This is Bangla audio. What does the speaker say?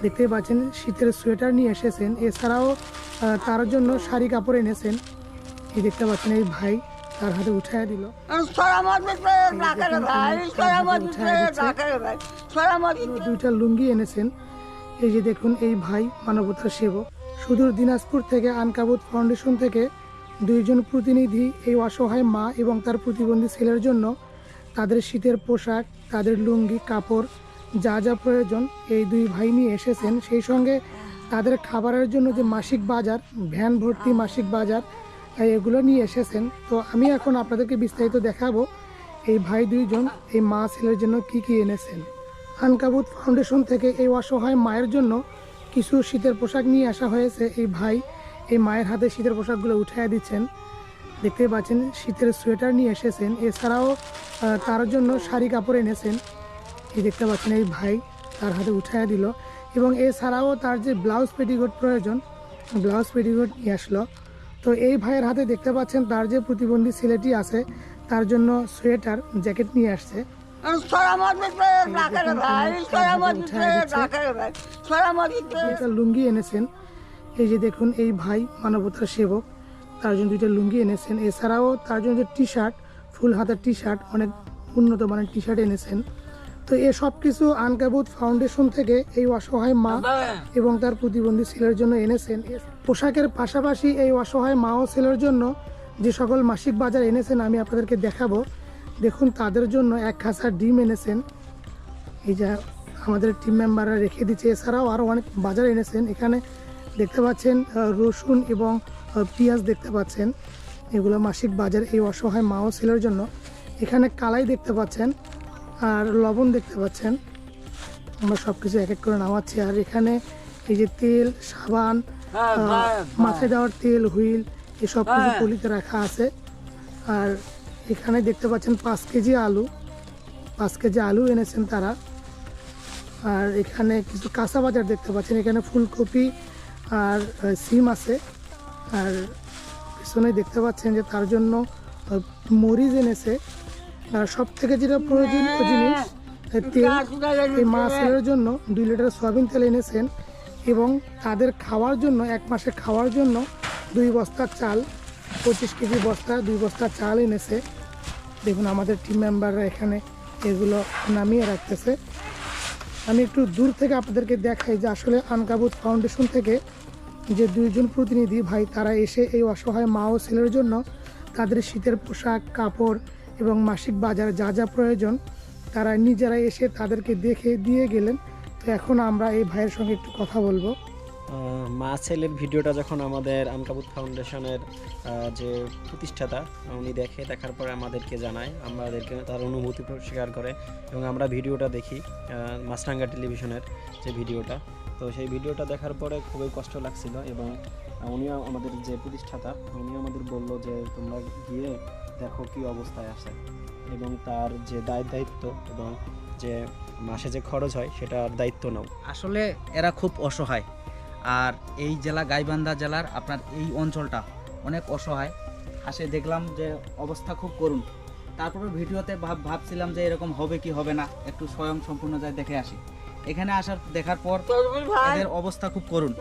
দেখতে পাচ্ছেন শীতের সোয়েটার নিয়ে এসেছেন, এছাড়াও তার জন্য শাড়ি কাপড় এনেছেন। এই দেখতে পাচ্ছেন এই ভাই তার হাতে উঠায় দিল, দুইটা লুঙ্গি এনেছেন। এই যে দেখুন এই ভাই মানবতার সেবক। সুদূর দিনাজপুর থেকে আনকাবুত ফাউন্ডেশন থেকে দুইজন প্রতিনিধি এই অসহায় মা এবং তার প্রতিবন্ধী ছেলের জন্য তাদের শীতের পোশাক, তাদের লুঙ্গি, কাপড় যা যা প্রয়োজন এই দুই ভাই নিয়ে এসেছেন। সেই সঙ্গে তাদের খাবারের জন্য যে মাসিক বাজার, ভ্যান ভর্তি মাসিক বাজার, এগুলো নিয়ে এসেছেন। তো আমি এখন আপনাদেরকে বিস্তারিত দেখাবো এই ভাই দুইজন এই মা ছেলের জন্য কি কি এনেছেন। আনকাবুত ফাউন্ডেশন থেকে এই অসহায় মায়ের জন্য কিছু শীতের পোশাক নিয়ে আসা হয়েছে। এই ভাই এই মায়ের হাতে শীতের পোশাকগুলো উঠাইয়া দিচ্ছেন। দেখতে পাচ্ছেন শীতের সোয়েটার নিয়ে এসেছেন, এছাড়াও তার জন্য শাড়ি কাপড় এনেছেন। এই দেখতে পাচ্ছেন এই ভাই তার হাতে উঠাইয়া দিল, এবং এছাড়াও তার যে ব্লাউজ পেটিকোট প্রয়োজন, ব্লাউজ পেটিকোট নিয়ে আসলো। তো এই ভাইয়ের হাতে দেখতে পাচ্ছেন তার যে প্রতিবন্ধী ছেলেটি আছে তার জন্য সোয়েটার, জ্যাকেট নিয়ে আসছে। লুঙ্গি এনেছেন। এই যে দেখুন এই ভাই মানবতার সেবক, তার জন্য দুইটা লুঙ্গি এনেছেন। এছাড়াও তার জন্য যে টি শার্ট, ফুল হাতার টি শার্ট, অনেক উন্নত মানের টি শার্ট এনেছেন। তো এ সব কিছু আনকাবুত ফাউন্ডেশন থেকে এই অসহায় মা এবং তার প্রতিবন্ধী ছেলের জন্য এনেছেন। পোশাকের পাশাপাশি এই অসহায় মা ও ছেলের জন্য যে সকল মাসিক বাজার এনেছেন আমি আপনাদেরকে দেখাবো। দেখুন তাদের জন্য এক খাঁচা ডিম এনেছেন, এই যা আমাদের টিম মেম্বাররা রেখে দিচ্ছে। এছাড়াও আরও অনেক বাজার এনেছেন। এখানে দেখতে পাচ্ছেন রসুন এবং পেঁয়াজ দেখতে পাচ্ছেন, এগুলো মাসিক বাজার এই অসহায় মা ও ছেলের জন্য। এখানে কালাই দেখতে পাচ্ছেন আর লবণ দেখতে পাচ্ছেন। আমরা সব কিছু এক এক করে নামাচ্ছি। আর এখানে এই যে তেল, সাবান, মাথায় দেওয়ার তেল, হুইল, এসব কিছু পলিতে রাখা আছে। আর এখানে দেখতে পাচ্ছেন 5 কেজি আলু, 5 কেজি আলু এনেছেন তারা। আর এখানে কিছু কাঁচা বাজার দেখতে পাচ্ছেন, এখানে ফুলকপি আর সিম আছে। আর পিছনে দেখতে পাচ্ছেন যে তার জন্য মরিচ এনেছে। আর সব থেকে যেটা প্রয়োজনীয় জিনিস তেল, এই মা ছেলের জন্য 2 লিটার সয়াবিন তেল এনেছেন, এবং তাদের খাওয়ার জন্য 1 মাসে খাওয়ার জন্য 2 বস্তা চাল, 25 কেজি বস্তা 2 বস্তা চাল এনেছে। দেখুন আমাদের টিম মেম্বাররা এখানে এগুলো নামিয়ে রাখতেছে। আমি একটু দূর থেকে আপনাদেরকে দেখাই যে আসলে আনকাবুত ফাউন্ডেশন থেকে যে দুইজন প্রতিনিধি ভাই তারা এসে এই অসহায় মা ও ছেলের জন্য তাদের শীতের পোশাক, কাপড় এবং মাসিক বাজার যা যা প্রয়োজন তারা নিজেরা এসে তাদেরকে দেখে দিয়ে গেলেন। তো এখন আমরা এই ভাইয়ের সঙ্গে একটু কথা বলবো। মা ছেলের ভিডিওটা যখন আমাদের আনকাবুত ফাউন্ডেশনের যে প্রতিষ্ঠাতা উনি দেখার পরে আমাদেরকে জানায়, আমাদেরকে তার অনুভূতি শেয়ার করে, এবং আমরা ভিডিওটা দেখি মাছরাঙ্গা টেলিভিশনের যে ভিডিওটা। তো সেই ভিডিওটা দেখার পরে খুবই কষ্ট লাগছিল, এবং উনিও আমাদের যে প্রতিষ্ঠাতা উনিও আমাদের বললো যে তোমরা গিয়ে দেখো কি অবস্থায় আছে, এবং তার যে দায়িত্ব এবং যে মাসে যে খরচ হয় সেটার দায়িত্ব নাও। আসলে এরা খুব অসহায়। আর এই জেলা গাইবান্ধা জেলার আপনার এই অঞ্চলটা অনেক অসহায়। আসে দেখলাম যে অবস্থা খুব করুণ। তারপরে ভিডিওতে ভাবছিলাম যে এরকম হবে কি হবে না, একটু স্বয়ং সম্পূর্ণ যায় দেখে আসি। এখানে দেখার পর এদের অবস্থা খুব করুণ।